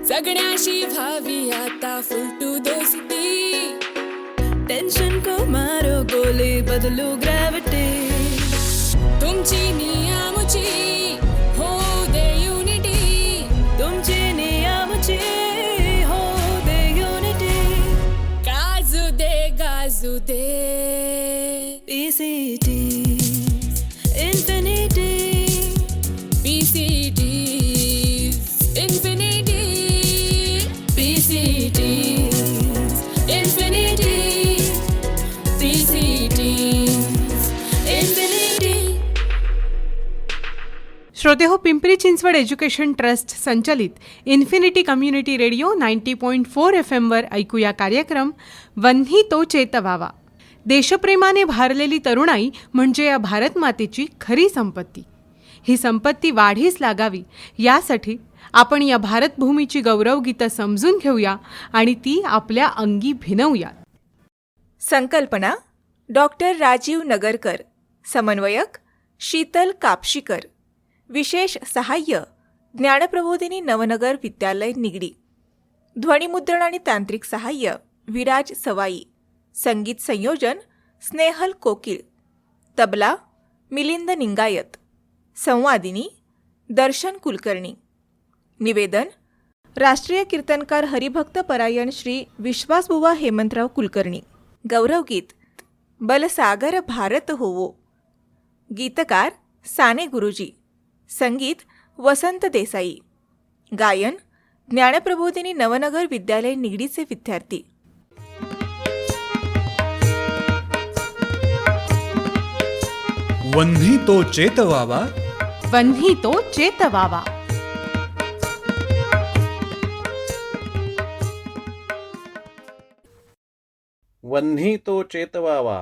सगळ्याशी व्हावी आता फुलटू दोस्ती, टेन्शन को मारो गोले बदलू ग्रॅव्हिटी, तुमची नियमची हो दे युनिटी, तुमची नियमची हो दे युनिटी, गाजू दे PCT Infinity, PCT Infinity, PCT Infinity, PCT Infinity. श्रोते हो, पिंपरी चिंचवड एज्युकेशन ट्रस्ट संचलित इन्फिनिटी कम्युनिटी रेडिओ 90.4 FM वर ऐकूया कार्यक्रम वन्ही तो चेतवावा. देशप्रेमाने भारलेली तरुणाई म्हणजे या भारतमातेची खरी संपत्ती. ही संपत्ती वाढीस लागावी यासाठी आपण या भारतभूमीची गौरवगीतं समजून घेऊया आणि ती आपल्या अंगी भिनवूया. संकल्पना डॉक्टर राजीव नगरकर, समन्वयक शीतल कापशीकर, विशेष सहाय्य ज्ञानप्रबोधिनी नवनगर विद्यालय निगडी, ध्वनिमुद्रण आणि तांत्रिक सहाय्य विराज सवाई, संगीत संयोजन स्नेहल कोकिळ, तबला मिलिंद निंगायत, संवादिनी दर्शन कुलकर्णी. निवेदन राष्ट्रीय कीर्तनकार हरिभक्त परायण श्री विश्वासबुवा हेमंतराव कुलकर्णी. गौरवगीत बलसागर भारत होवो. गीतकार साने गुरुजी. संगीत वसंत देसाई. गायन ज्ञानप्रबोधिनी नवनगर विद्यालय निगडीचे विद्यार्थी. वन्ही तो चेतवावा, वन्ही तो चेतवावा. वन्ही तो चेतवावा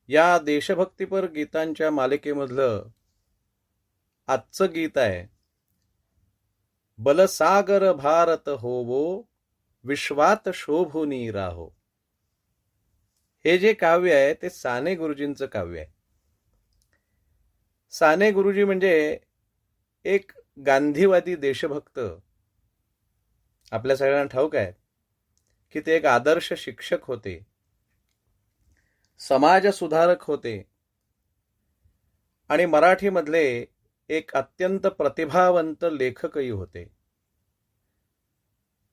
या देशभक्तीपर गीतांच्या मालिकेमधलं आजचं गीत आहे. बलसागर भारत होवो, विश्वात शोभुनी राहो. हे जे काव्य आहे ते साने गुरुजींचं काव्य आहे. साने गुरुजी म्हणजे एक गांधीवादी देशभक्त. आपल्या सगळ्यांना ठाऊक आहे की ते एक आदर्श शिक्षक होते, समाज सुधारक होते आणि मराठीमधले एक अत्यंत प्रतिभावंत लेखकही होते.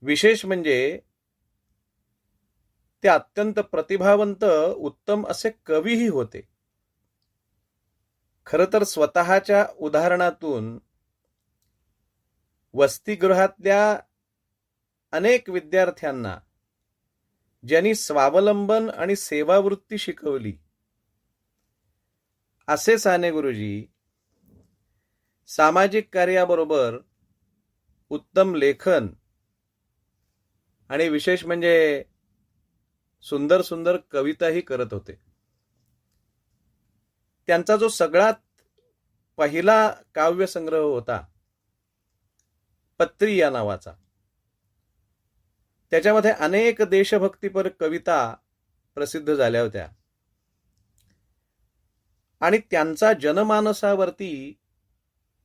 विशेष म्हणजे ते अत्यंत प्रतिभावंत उत्तम असे कवीही होते. खरं तर स्वतःच्या उदाहरणातून वसतिगृहातल्या अनेक विद्यार्थ्यांना ज्यांनी स्वावलंबन आणि सेवावृत्ती शिकवली असे साने गुरुजी सामाजिक कार्याबरोबर उत्तम लेखन आणि विशेष म्हणजे सुंदर सुंदर कविताही करत होते. त्यांचा जो सगळ्यात पहिला काव्यसंग्रह होता पत्री या नावाचा, त्याच्यामध्ये अनेक देशभक्तीपर कविता प्रसिद्ध झाल्या होत्या आणि त्यांचा जनमानसावरती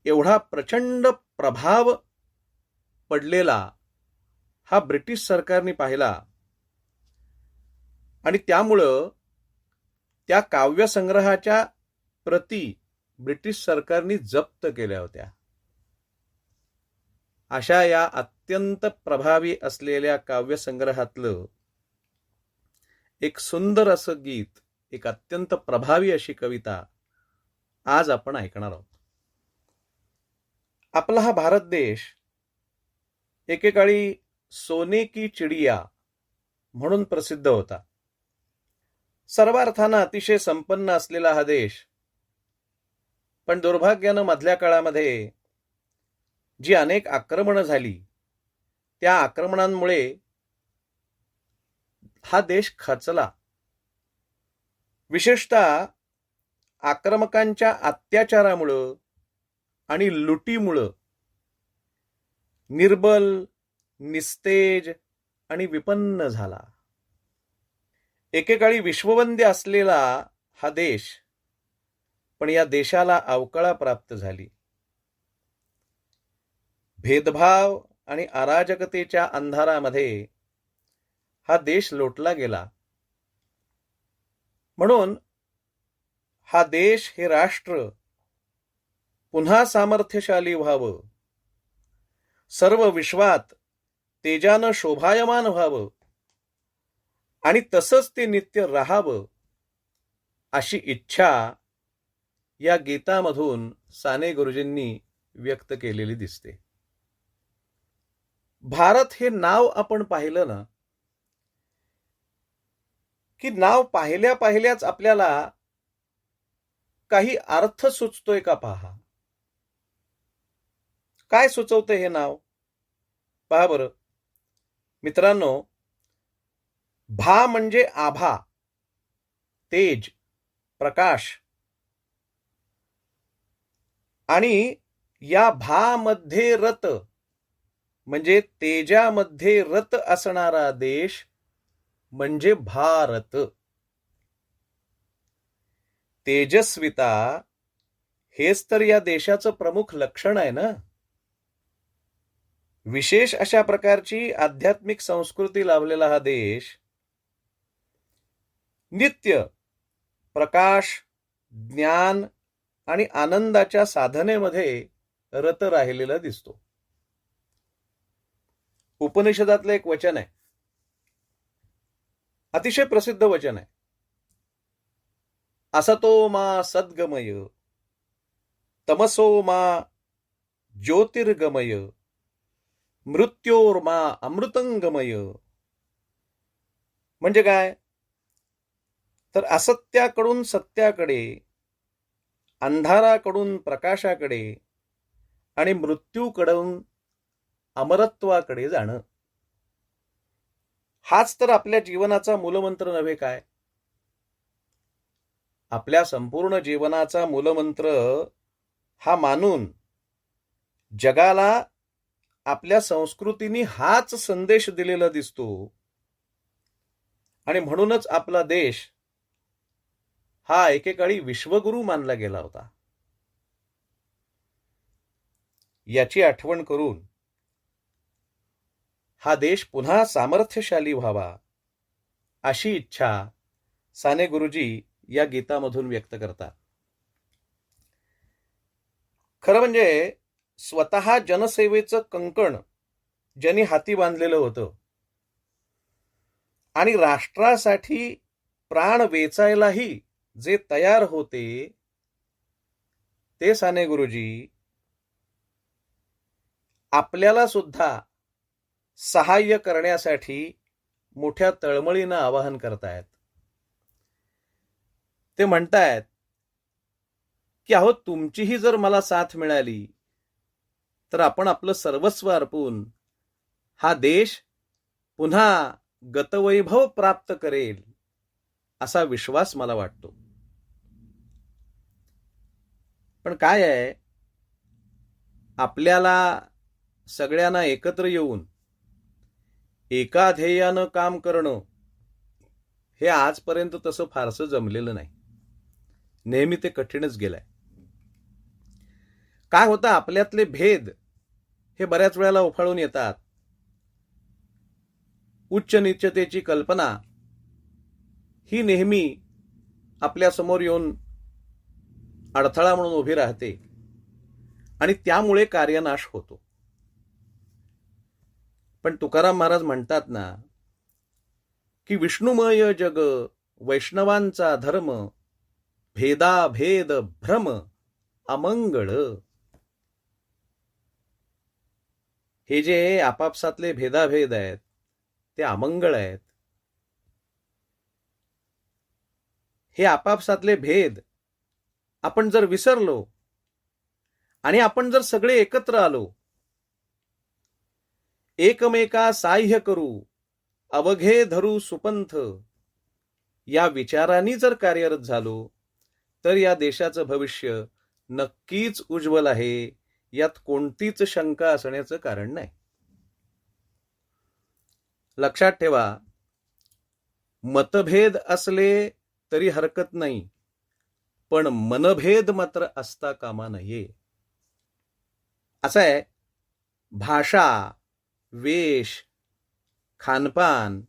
एवढा प्रचंड प्रभाव पडलेला हा ब्रिटिश सरकारने पाहिला आणि त्यामुळं त्या काव्यसंग्रहाच्या प्रती ब्रिटिश सरकारने जप्त केल्या होत्या. अशा या अत्यंत प्रभावी असलेल्या काव्यसंग्रहातलं एक सुंदर असं गीत, एक अत्यंत प्रभावी अशी कविता आज आपण ऐकणार आहोत. आपला हा भारत देश एकेकाळी सोने की चिडिया म्हणून प्रसिद्ध होता. सर्वार्थानं अतिशय संपन्न असलेला हा देश, पण दुर्भाग्यानं मधल्या काळामध्ये जी अनेक आक्रमणं झाली त्या आक्रमणांमुळे हा देश खचला. विशेषतः आक्रमकांच्या अत्याचारामुळं आणि लुटीमुळं निर्बल, निस्तेज आणि विपन्न झाला. एकेकाळी विश्ववंद्य असलेला हा देश, पण या देशाला अवकळा प्राप्त झाली. भेदभाव आणि अराजकतेच्या अंधारामध्ये हा देश लोटला गेला. म्हणून हा देश, हे राष्ट्र पुन्हा सामर्थ्यशाली व्हावं, सर्व विश्वात तेजानं शोभायमान व्हावं आणि तसंच ते नित्य राहावं, अशी इच्छा या गीतामधून साने गुरुजींनी व्यक्त केलेली दिसते. भारत हे नाव आपण पाहिलं ना, की नाव पाहिल्या पाहिल्याच आपल्याला काही अर्थ सुचतोय का पहा. काय सुचवतं हे नाव पहा बरं मित्रांनो. भा म्हणजे आभा, तेज, प्रकाश. आणि या भा मध्ये रत म्हणजे तेजामध्ये रत असणारा देश म्हणजे भारत. तेजस्विता हेच तर या देशाचं प्रमुख लक्षण आहे ना. विशेष अशा प्रकारची आध्यात्मिक संस्कृती लाभलेला हा देश नित्य प्रकाश, ज्ञान आणि आनंदाच्या साधनेमध्ये रत राहिलेला दिसतो. उपनिषदातलं एक वचन आहे, अतिशय प्रसिद्ध वचन आहे. असतो मा सद्गमय, तमसो मा ज्योतिर्गमय, मृत्योर्मा अमृतंगमय. म्हणजे काय तर असत्याकडून सत्याकडे, अंधाराकडून प्रकाशाकडे आणि मृत्यूकडून अमरत्वाकडे जाणं. हाच तर आपल्या जीवनाचा मूलमंत्र नव्हे काय. आपल्या संपूर्ण जीवनाचा मूलमंत्र हा मानून जगाला आपल्या संस्कृतीने हाच संदेश दिलेला दिसतो. आणि म्हणूनच आपला देश हा एकेकाळी विश्वगुरु मानला गेला होता. याची आठवण करून हा देश पुन्हा सामर्थ्यशाली व्हावा, अशी इच्छा साने गुरुजी या गीतामधून व्यक्त करतात. खरं म्हणजे स्वतः जनसेवेचं कंकण ज्यांनी हाती बांधलेलं होतं आणि राष्ट्रासाठी प्राण वेचायलाही जे तयार होते ते साने गुरुजी आपल्याला सुद्धा सहाय्य करण्यासाठी मोठ्या तळमळीनं आवाहन करतायत. ते म्हणतायत की अहो, तुमचीही जर मला साथ मिळाली तर आपण आपलं सर्वस्व अर्पून हा देश पुन्हा गतवैभव प्राप्त करेल असा विश्वास मला वाटतो. पण काय आहे, आपल्याला सगळ्यांना एकत्र येऊन एका ध्येयानं काम करणं हे आजपर्यंत तसं फारसं जमलेलं नाही. नेहमी ते कठीणच गेलंय. काय होतं, आपल्यातले भेद हे बऱ्याच वेळेला उफाळून येतात. उच्च नीचतेची कल्पना ही नेहमी आपल्या समोर येऊन अडथळा म्हणून उभी राहते आणि त्यामुळे कार्यनाश होतो. पण तुकाराम महाराज म्हणतात ना की विष्णुमय जग वैष्णवांचा धर्म, भेदाभेद भ्रम अमंगळ. हे जे आपापसातले भेदाभेद आहेत ते अमंगळ आहेत. हे आपापसातले भेद आपण जर विसरलो आणि आपण जर सगळे एकत्र आलो, एकमेका साह्य करू अवघे धरू सुपंथ या विचारांनी जर कार्यरत झालो तर या देशाचं भविष्य नक्कीच उज्ज्वल आहे, यात कोणतीच शंका असण्याचं कारण नाही. लक्षात ठेवा, मतभेद असले तरी हरकत नाही, पण मनभेद मात्र असता कामा नये. असं आहे, भाषा, वेश, खानपान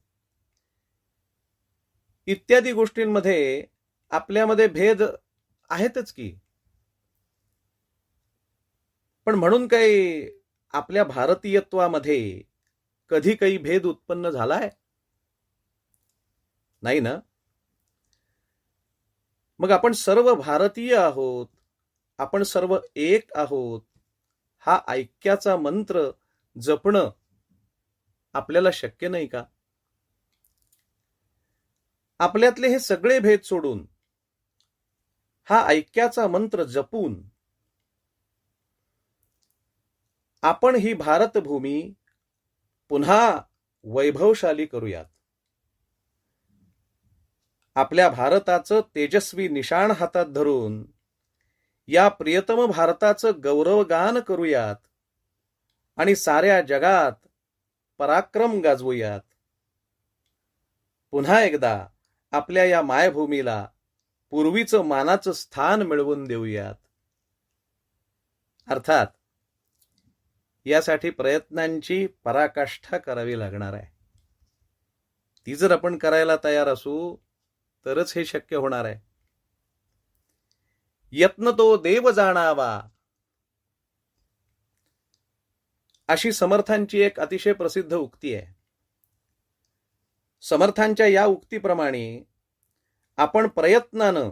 इत्यादी गोष्टींमध्ये आपल्यामध्ये भेद आहेतच की. पण म्हणून काही आपल्या भारतीयत्वामध्ये कधी काही भेद उत्पन्न झालाय? नाही ना. मग आपण सर्व भारतीय आहोत, आपण सर्व एक आहोत, हा ऐक्याचा मंत्र जपणं आपल्याला शक्य नाही का? आपल्यातले हे सगळे भेद सोडून हा ऐक्याचा मंत्र जपून आपण ही भारतभूमी पुन्हा वैभवशाली करूयात. आपल्या भारताचं तेजस्वी निशाण हातात धरून या प्रियतम भारताचं गौरवगान करूयात आणि साऱ्या जगात पराक्रम गाजवूयात. पुन्हा एकदा आपल्या या मायभूमीला पूर्वीचं मानाचं स्थान मिळवून देऊयात. अर्थात यासाठी प्रयत्नांची पराकाष्ठा करावी लागणार आहे. ती जर आपण करायला तयार असू तरच हे शक्य होणार आहे. यत्न तो देव जाणावा अशी समर्थांची एक अतिशय प्रसिद्ध उक्ती आहे. समर्थांच्या या उक्तीप्रमाणे आपण प्रयत्नानं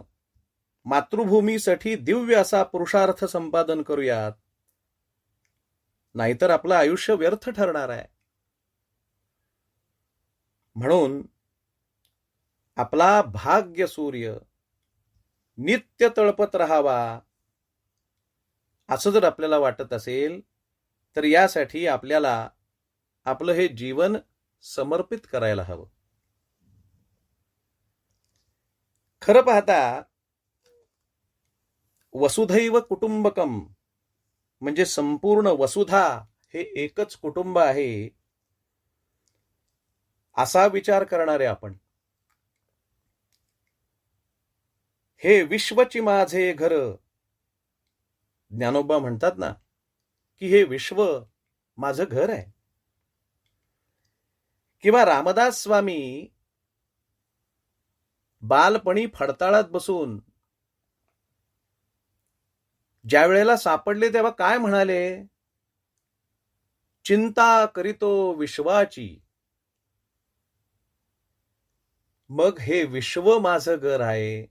मातृभूमीसाठी दिव्य असा पुरुषार्थ संपादन करूयात, नाहीतर आपलं आयुष्य व्यर्थ ठरणार आहे. म्हणून आपला भाग्य सूर्य नित्य तळपत राहावा असं जर आपल्याला वाटत असेल तर यासाठी आपल्याला आपलं हे जीवन समर्पित करायला हवं. खरं पाहता वसुधैव कुटुंबकम म्हणजे संपूर्ण वसुधा हे एकच कुटुंब आहे असा विचार करणारे आपण. हे विश्वची माझे घर, ज्ञानोबा म्हणतात ना की हे विश्व माझं घर आहे. किंवा रामदास स्वामी बालपणी फडताळात बसून ज्या वेळेला सापडले तेव्हा काय म्हणाले? चिंता करीतो विश्वाची. मग हे विश्व माझं घर आहे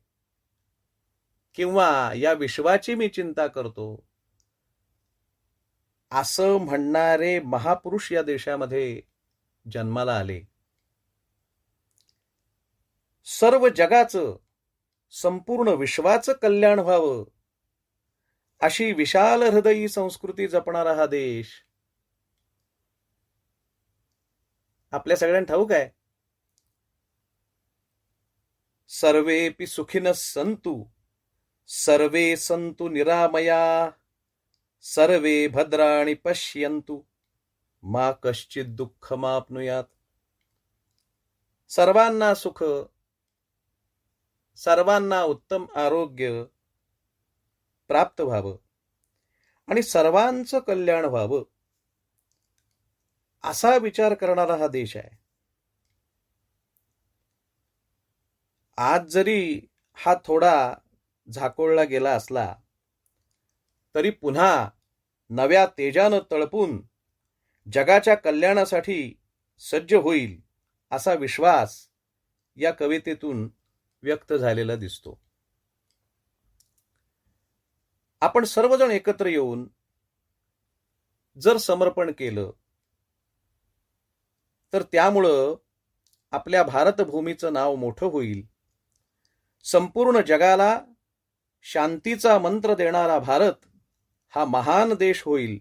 किंवा या विश्वाची मी चिंता करतो असं म्हणणारे महापुरुष या देशामध्ये जन्माला आले. सर्व जगाचं, संपूर्ण विश्वाचं कल्याण व्हावं अशी विशाल हृदयी संस्कृती जपणारा हा देश आपल्या सगळ्यांना ठाऊक आहे. सर्वेपि सुखिनः सन्तु, सर्वे सन्तु निरामया, सर्वे भद्राणि पश्यन्तु, मा कश्चित् दुःखमाप्नुयात्. सर्वांना सुख, सर्वांना उत्तम आरोग्य प्राप्त व्हावं आणि सर्वांचं कल्याण व्हावं असा विचार करणारा हा देश आहे. आज जरी हा थोडा झाकोळला गेला असला तरी पुन्हा नव्या तेजानं तळपून जगाच्या कल्याणासाठी सज्ज होईल असा विश्वास या कवितेतून व्यक्त झालेला दिसतो. आपण सर्वजण एकत्र येऊन जर समर्पण केलं तर त्यामुळं आपल्या भारतभूमीचं नाव मोठं होईल. संपूर्ण जगाला शांतीचा मंत्र देणारा भारत हा महान देश होईल.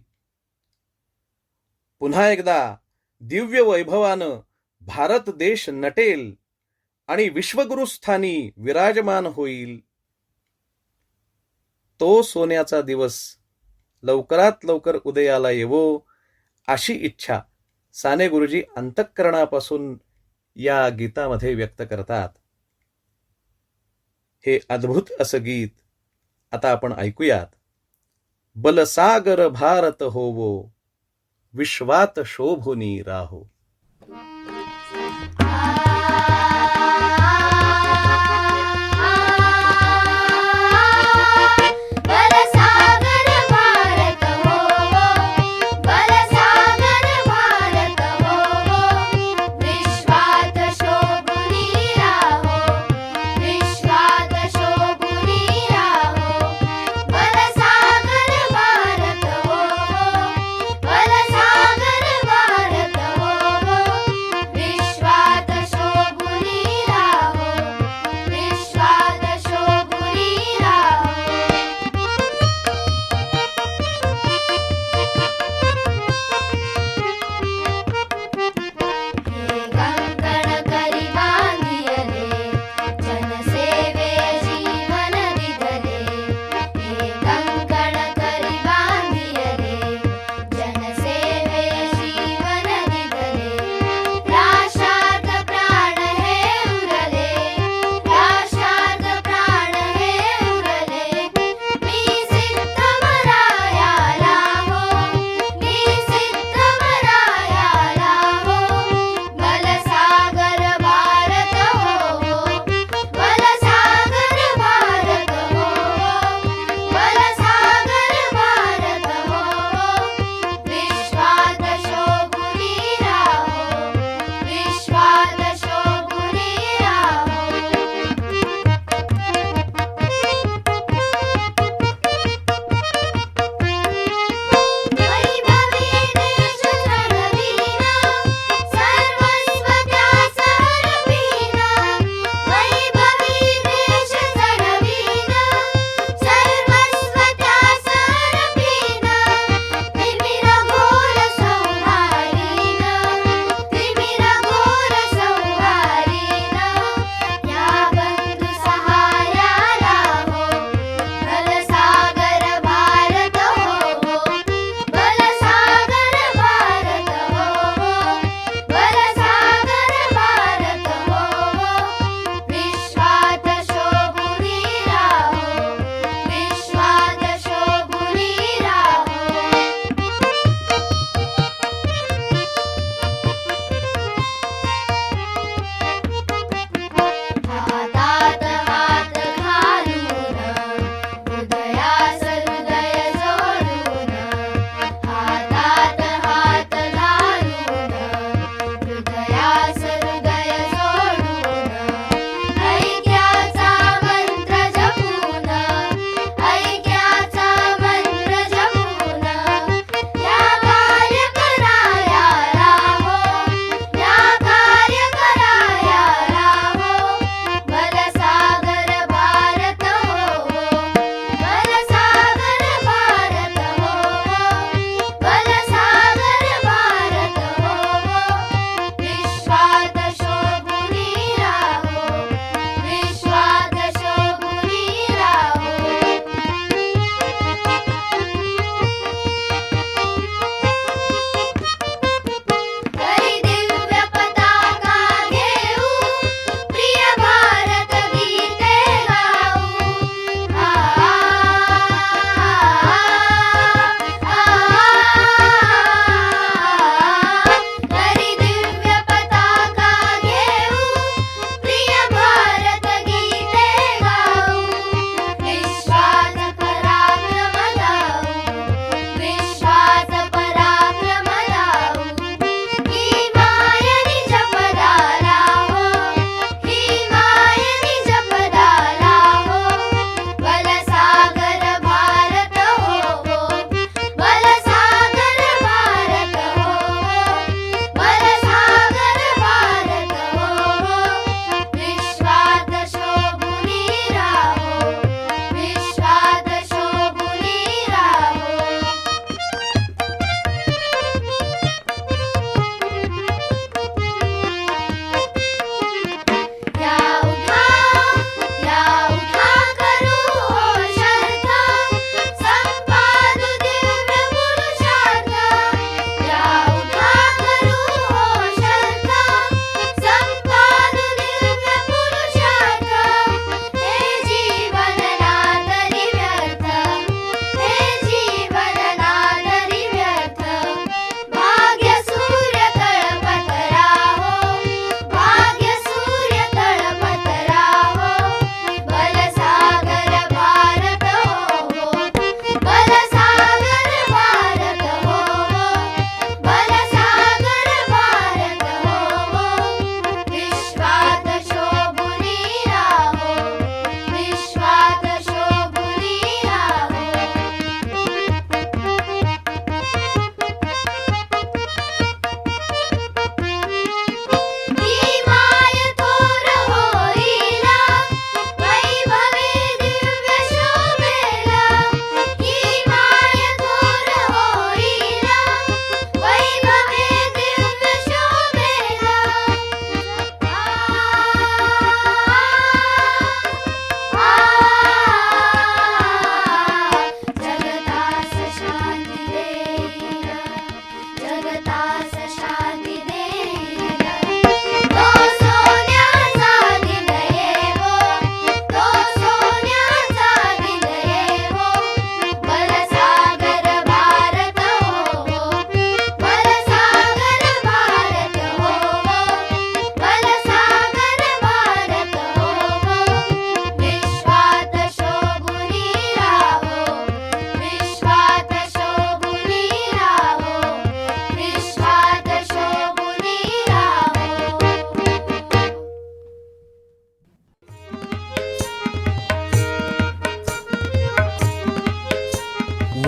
पुन्हा एकदा दिव्य वैभवानं भारत देश नटेल आणि विश्वगुरुस्थानी विराजमान होईल. तो सोन्याचा दिवस लवकरात लवकर उदयाला येवो अशी इच्छा साने गुरुजी अंतःकरणापासून या गीतामध्ये व्यक्त करतात. हे अद्भुत असं गीत आता आपण ऐकूयात. बलसागर भारत होवो, विश्वात शोभुनी राहो. बलसागर भारत होवो, बलसागर भारत होवो, विश्वात शोभुनी राहो, विश्वात शोभुनी राहो. बलसागर भारत होवो, बलसागर भारत होवो,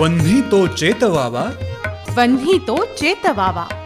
वन्ही तो चेतवावा वन्ही तो चेतवावा.